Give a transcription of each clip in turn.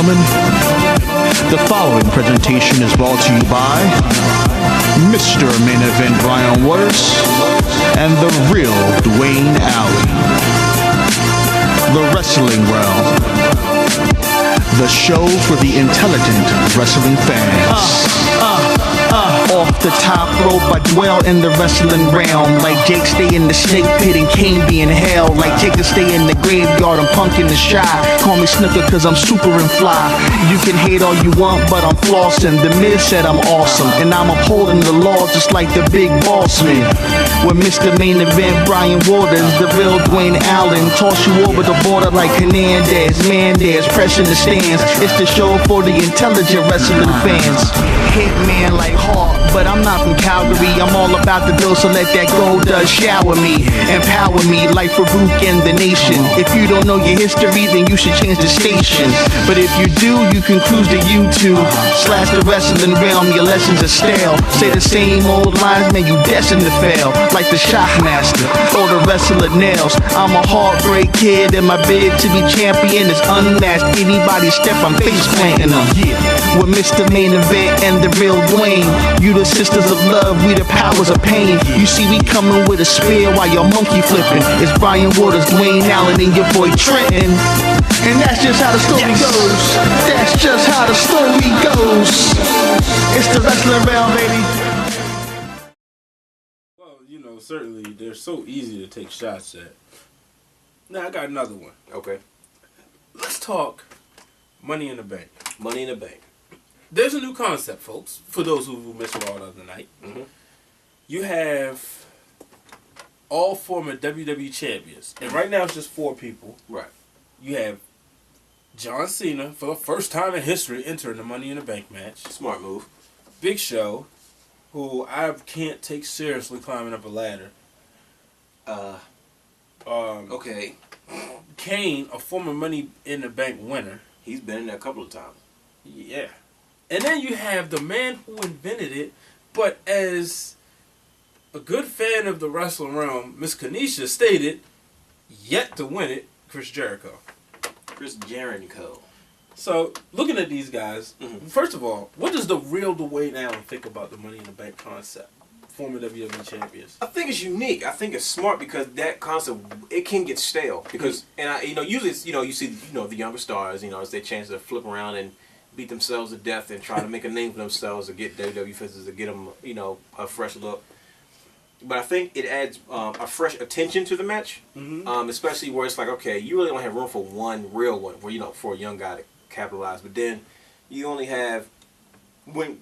gentlemen, the following presentation is brought to you by Mr. Main Event Brian Waters and the real Dwayne Alley. The Wrestling Realm, the show for the intelligent wrestling fans. Off the top rope, I dwell in the wrestling realm. Like Jake stay in the snake pit and Kane be in hell. Like Jake to stay in the graveyard, I'm punk in the shy. Call me Snooker cause I'm super and fly. You can hate all you want, but I'm flossing. The Miz said I'm awesome, and I'm upholding the law just like the big boss man. With Mr. Main Event Brian Waters, the real Dwayne Allen. Toss you over the border like Hernandez, Mandez, pressing the stands. It's the show for the intelligent wrestling fans. Hitman like Hawk, but I'm not from Calgary. I'm all about the bill, so let that gold shower me, empower me like Farouk and the nation. If you don't know your history, then you should change the station. But if you do, you can cruise to YouTube / the wrestling realm. Your lessons are stale. Say the same old lines, man, you destined to fail. Like the Shockmaster or the wrestler Nails. I'm a heartbreak kid, and my bid to be champion is unmatched. Anybody step, I'm face planting them. With Mr. Main Event and the real Dwayne, you the sisters of love, we the powers of pain. You see we coming with a spear while you're monkey flipping. It's Brian Waters, Dwayne Allen, and your boy Trenton. And that's just how the story goes. That's just how the story goes. It's the wrestling realm, baby. Well, you know, certainly they're so easy to take shots at. Now I got another one. Okay. Let's talk Money in the Bank. Money in the Bank. There's a new concept, folks, for those who missed Raw the other night. Mm-hmm. You have all former WWE Champions. And right now it's just 4 people. Right. You have John Cena, for the first time in history, entering the Money in the Bank match. Smart move. Big Show, who I can't take seriously climbing up a ladder. Okay. Kane, a former Money in the Bank winner. He's been in there a couple of times. Yeah. And then you have the man who invented it, but as a good fan of the wrestling realm, Miss Kanisha stated, yet to win it, Chris Jericho. Chris Jericho. So, looking at these guys, first of all, what does the real Dwayne Allen think about the Money in the Bank concept? Former WWE Champions. I think it's unique. I think it's smart because that concept, it can get stale. Because, usually it's, you see, the younger stars, it's their chance to flip around and beat themselves to death and try to make a name for themselves or get WWE fans to get them, a fresh look. But I think it adds a fresh attention to the match, especially where it's like, okay, you really only have room for one real one, where for a young guy to capitalize. But then you only have when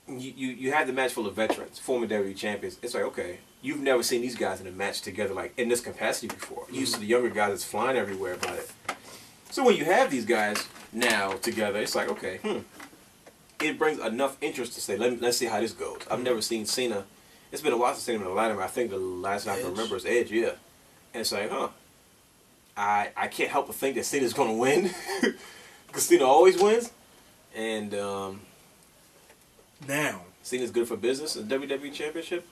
you have the match full of veterans, former WWE champions. It's like, okay, you've never seen these guys in a match together like in this capacity before. You used to the younger guys that's flying everywhere about it. So when you have these guys now together, it's like, okay, it brings enough interest to say, let's see how this goes. I've never seen Cena. It's been a while since I've seen him in a ladder. I think the last time I can remember is Edge, yeah. And it's like, I can't help but think that Cena's going to win. Because Cena always wins. And now, Cena's good for business in the WWE Championship.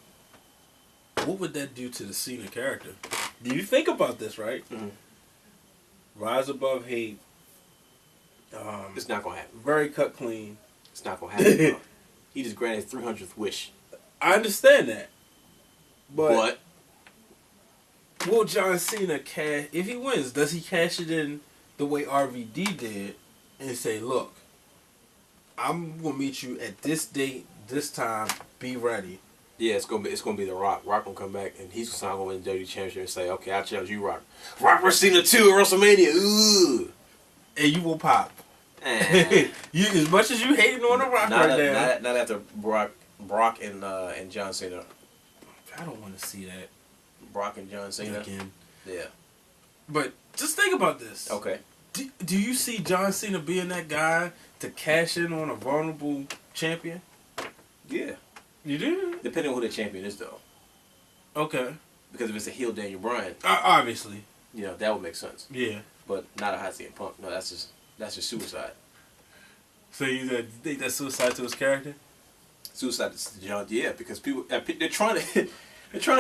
What would that do to the Cena character? Do you think about this, right? Mm-hmm. Rise above hate. It's not going to happen. Very cut clean. It's not going to happen. He just granted his 300th wish. I understand that. But will John Cena cash, if he wins, does he cash it in the way RVD did and say, look, I'm going to meet you at this date, this time, be ready. Yeah, it's gonna be The Rock. Rock gonna come back and he's gonna win the WWE Championship and say, okay, I'll challenge you, Rock. Rock vs. Cena 2 at WrestleMania. Ooh. And you will pop. You, as much as you hating on The Rock now. Not after Brock and John Cena. I don't want to see that. Brock and John Cena again. Yeah. But just think about this. Okay. Do you see John Cena being that guy to cash in on a vulnerable champion? Yeah. You do? Depending on who the champion is, though. Okay. Because if it's a heel Daniel Bryan, obviously, that would make sense. Yeah. But not a hot CM Punk. No, that's just suicide. So you think that's suicide to his character? Suicide to John, yeah, because people they're trying to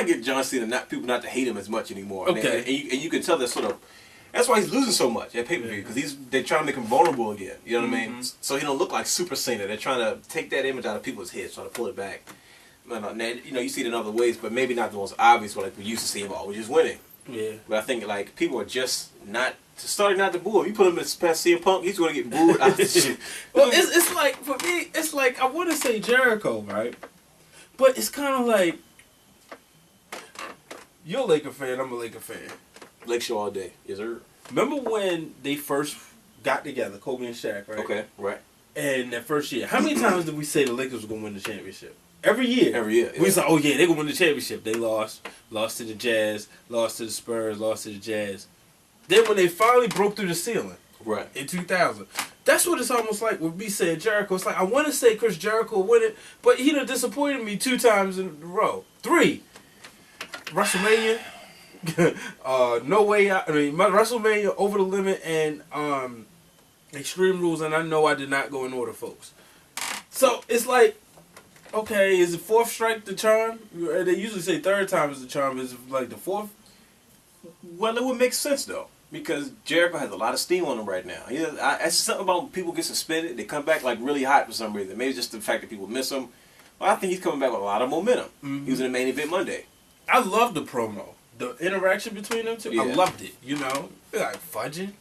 get John Cena people not to hate him as much anymore. Okay. And you can tell they're sort of That's why he's losing so much at pay-per-view, because they're trying to make him vulnerable again. You know what I mean? So he don't look like Super Cena. They're trying to take that image out of people's heads, trying to pull it back. Now, you know, you see it in other ways, but maybe not the most obvious one like we used to see him always just winning. Yeah. But I think like people are just starting not to boo him. You put him in past CM Punk, he's going to get booed out the shit. Well, it's like, for me, it's like, I want to say Jericho, right? But it's kind of like, you're a Laker fan, I'm a Laker fan. Lake Show all day. Yes, sir. Remember when they first got together, Kobe and Shaq, right? Okay, right. And that first year, how many times did we say the Lakers were going to win the championship? Every year. Every year. We was like, oh yeah, they're going to win the championship. They lost. Lost to the Jazz. Lost to the Spurs. Lost to the Jazz. Then when they finally broke through the ceiling. Right. In 2000. That's what it's almost like with me saying Jericho. It's like, I want to say Chris Jericho win it, but he done disappointed me 2 times in a row. 3. WrestleMania. No Way Out. I mean, my WrestleMania, Over the Limit, and Extreme Rules, and I know I did not go in order, folks. So it's like, okay, is the 4th strike the charm? They usually say 3rd time is the charm. Is it like the 4th? Well, it would make sense though, because Jericho has a lot of steam on him right now. It's something about people get suspended, they come back like really hot for some reason. Maybe it's just the fact that people miss him. Well, I think he's coming back with a lot of momentum. He was in the main event Monday. I love the promo. The interaction between them two, Yeah. I loved it. You know, they're like fudging.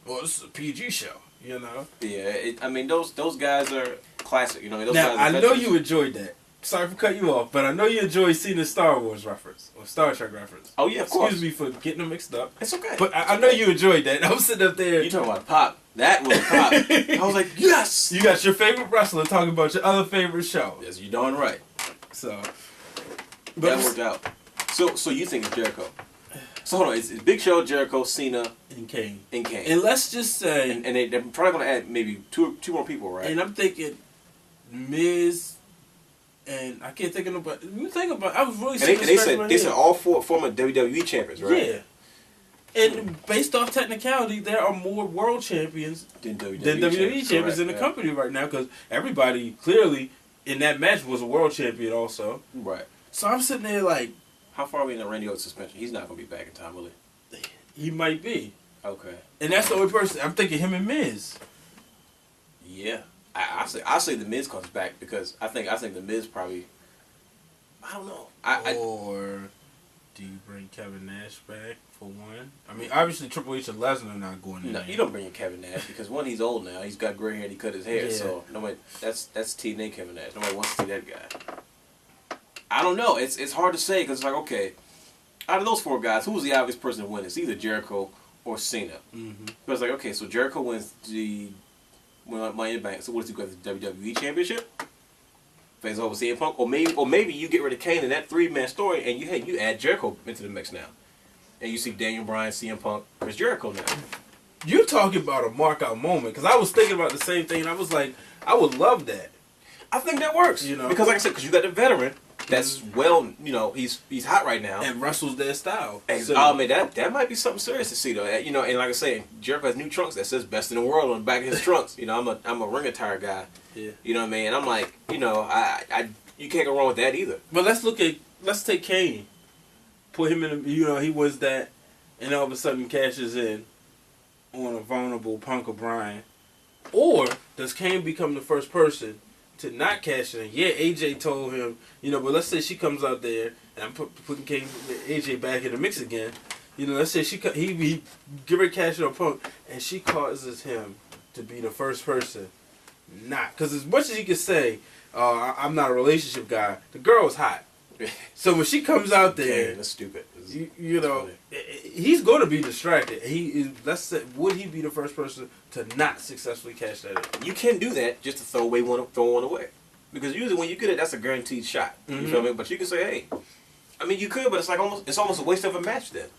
Well, this is a PG show. You know. Yeah, I mean those guys are classic. You know, those Now guys are I know veterans. you enjoyed that. Sorry for cutting you off, but I know you enjoyed seeing the Star Wars reference or Star Trek reference. Oh yeah, of course. Excuse me for getting them mixed up. It's okay. But I know you enjoyed that. I was sitting up there. You talking about pop? That was pop. I was like, yes. You got your favorite wrestler talking about your other favorite show. Yes, you darn right. So, That worked out. So you think it's Jericho? So hold on, it's Big Show, Jericho, Cena, and Kane. And let's just say, and they're probably going to add maybe two more people, right? and I'm thinking Miz, and I can't think of nobody. You think about, I was really. And they said all 4 former WWE champions, right? Yeah. And based off technicality, there are more world champions Than WWE champions in the company right now, because everybody clearly in that match was a world champion also. Right. So I'm sitting there like, how far are we in the Randy Orton suspension? He's not going to be back in time, will he? he might be. Okay. And that's the only person I'm thinking, him and Miz. Yeah. I say the Miz comes back, because I think the Miz probably, I don't know. Or do you bring Kevin Nash back for one? I mean, obviously Triple H and Lesnar are not going in. No, there. you don't bring in Kevin Nash, because one, he's old now. He's got gray hair and he cut his hair. Yeah. So nobody, that's TNA Kevin Nash. Nobody wants to see that guy. I don't know. It's hard to say, because it's like, okay, out of those 4 guys, who's the obvious person to win? It's either Jericho or Cena. Mm-hmm. But it's like, okay, so Jericho wins the Money in the Bank. So what does he go to the WWE Championship? Face over CM Punk, or maybe you get rid of Kane in that 3-man story, and you add Jericho into the mix now, and you see Daniel Bryan, CM Punk, Chris Jericho now. You're talking about a mark out moment, because I was thinking about the same thing, and I was like, I would love that. I think that works, You know, because like I said, because you got the veteran that's he's hot right now and wrestles their style. And, So, oh man, that might be something serious to see though. And like I say, Jericho has new trunks that says "Best in the World" on the back of his trunks. I'm a ring attire guy. yeah. You know what I mean? And I'm like, I you can't go wrong with that either. But let's take Kane, put him in. He was that, and all of a sudden cashes in on a vulnerable Punk or Bryan, or does Kane become the first person to not cash in? Yeah, AJ told him, but let's say she comes out there, and I'm putting AJ back in the mix again. Let's say he give her cash in on Punk, and she causes him to be the first person not. Because as much as he could say, I'm not a relationship guy, the girl is hot. So when she comes out there, that's stupid. he's going to be distracted. Let's say, would he be the first person to not successfully cash that in? You can do that just to throw one away, because usually when you get it, that's a guaranteed shot. Mm-hmm. You feel me? But you can say, hey, I mean, you could, but it's almost a waste of a match then.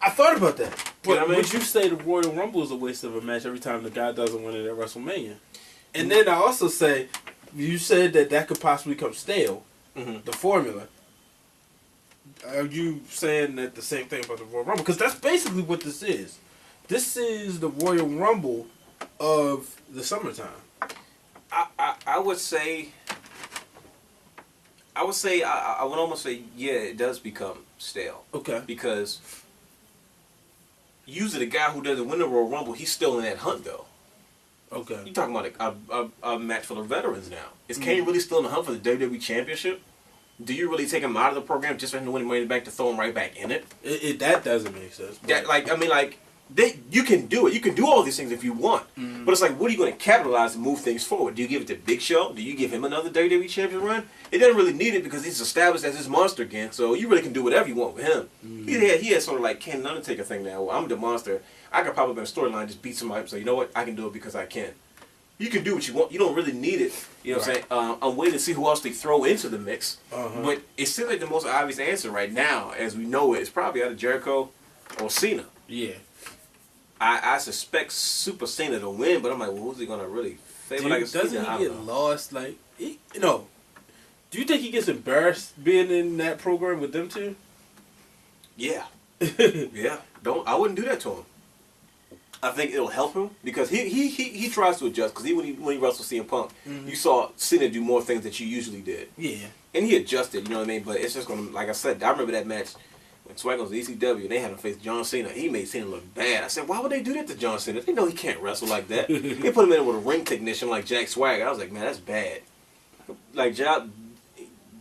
I thought about that. But You know what I mean? would you say the Royal Rumble is a waste of a match every time the guy doesn't win it at WrestleMania? And then I also say, you said that could possibly become stale, Mm-hmm. the formula. Are you saying that the same thing about the Royal Rumble? Because that's basically what this is. This is the Royal Rumble of the summertime. I would say. I would almost say, yeah, it does become stale. Okay. Because usually the guy who doesn't win the Royal Rumble, he's still in that hunt though. Okay. You're talking about a match for the veterans now. Is Kane really still in the hunt for the WWE Championship? Do you really take him out of the program just for him to win Money in the Bank to throw him right back in it? That doesn't make sense. You can do it. You can do all these things if you want. But it's like, what are you going to capitalize to move things forward? Do you give it to Big Show? Do you give him another WWE Champion run? It doesn't really need it because he's established as his monster again. So you really can do whatever you want with him. He had sort of like Ken Undertaker thing now. Well, I'm the monster. I could probably in a storyline just beat somebody and say, you know what? I can do it because I can. You can do what you want. You don't really need it. You know what I'm saying? I'm waiting to see who else they throw into the mix. But it seems like the most obvious answer right now, as we know it, is probably either Jericho or Cena. Yeah. I suspect Super Cena to win, but I'm like, well, who's he gonna really favor? Doesn't he get lost? Like, do you think he gets embarrassed being in that program with them two? Yeah. Yeah. I wouldn't do that to him. I think it'll help him because he tries to adjust because when he wrestled CM Punk, you saw Cena do more things that you usually did. Yeah. And he adjusted, you know what I mean? But it's just gonna, like I said, I remember that match when Swagger was ECW and they had him face John Cena. He made Cena look bad. I said, why would they do that to John Cena? They know he can't wrestle like that. They put him in with a ring technician like Jack Swagger. I was like, man, that's bad. Like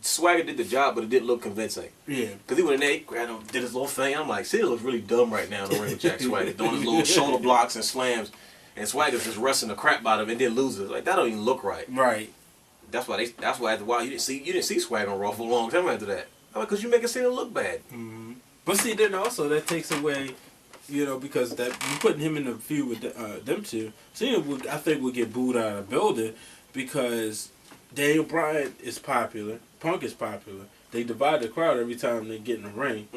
Swagger did the job, but it didn't look convincing. Yeah. Because he went in there, he grabbed him, did his little thing. I'm like, Cena looks really dumb right now in the ring with Jack Swagger, doing his little shoulder blocks and slams. And Swagger's just wrestling the crap out of him and then loses. Like, that don't even look right. Right. That's why after a while you didn't see Swagger on Raw for a long time after that. I'm like, because you're making Cena look bad. But see, then also that takes away, because that you putting him in the feud with them two, Cena I think would get booed out of the building because Daniel Bryan is popular, Punk is popular. They divide the crowd every time they get in the ring,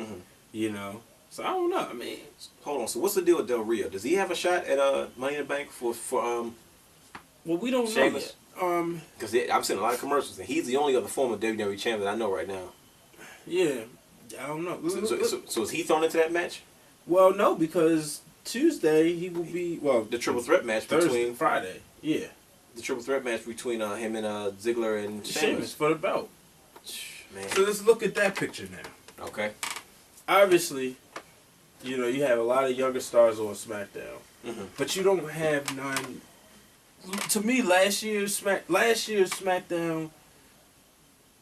So I don't know. I mean, hold on. So what's the deal with Del Rio? Does he have a shot at Money in the Bank for Well, we don't Sheamus? know yet. Because I'm seeing a lot of commercials, and he's the only other former WWE champion that I know right now. Yeah, I don't know. So is he thrown into that match? Well, no, because Tuesday he will be the triple threat match between Friday. Yeah, the triple threat match between him and Ziggler and Sheamus for the belt. Man. So let's look at that picture now. Okay. Obviously, you have a lot of younger stars on SmackDown, but you don't have none. To me, last year's SmackDown,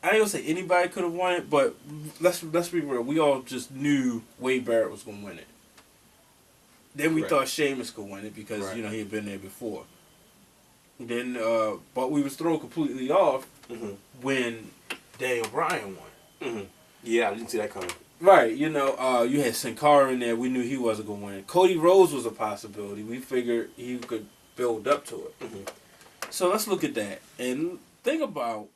I ain't gonna say anybody could have won it, but let's be real. We all just knew Wade Barrett was gonna win it. Then we thought Sheamus could win it because he had been there before. Then, but we was thrown completely off when Daniel Bryan won. Yeah, I didn't see that coming. Right, you had Sin Cara in there. We knew he wasn't gonna win. Cody Rhodes was a possibility. We figured he could build up to it. So let's look at that and think about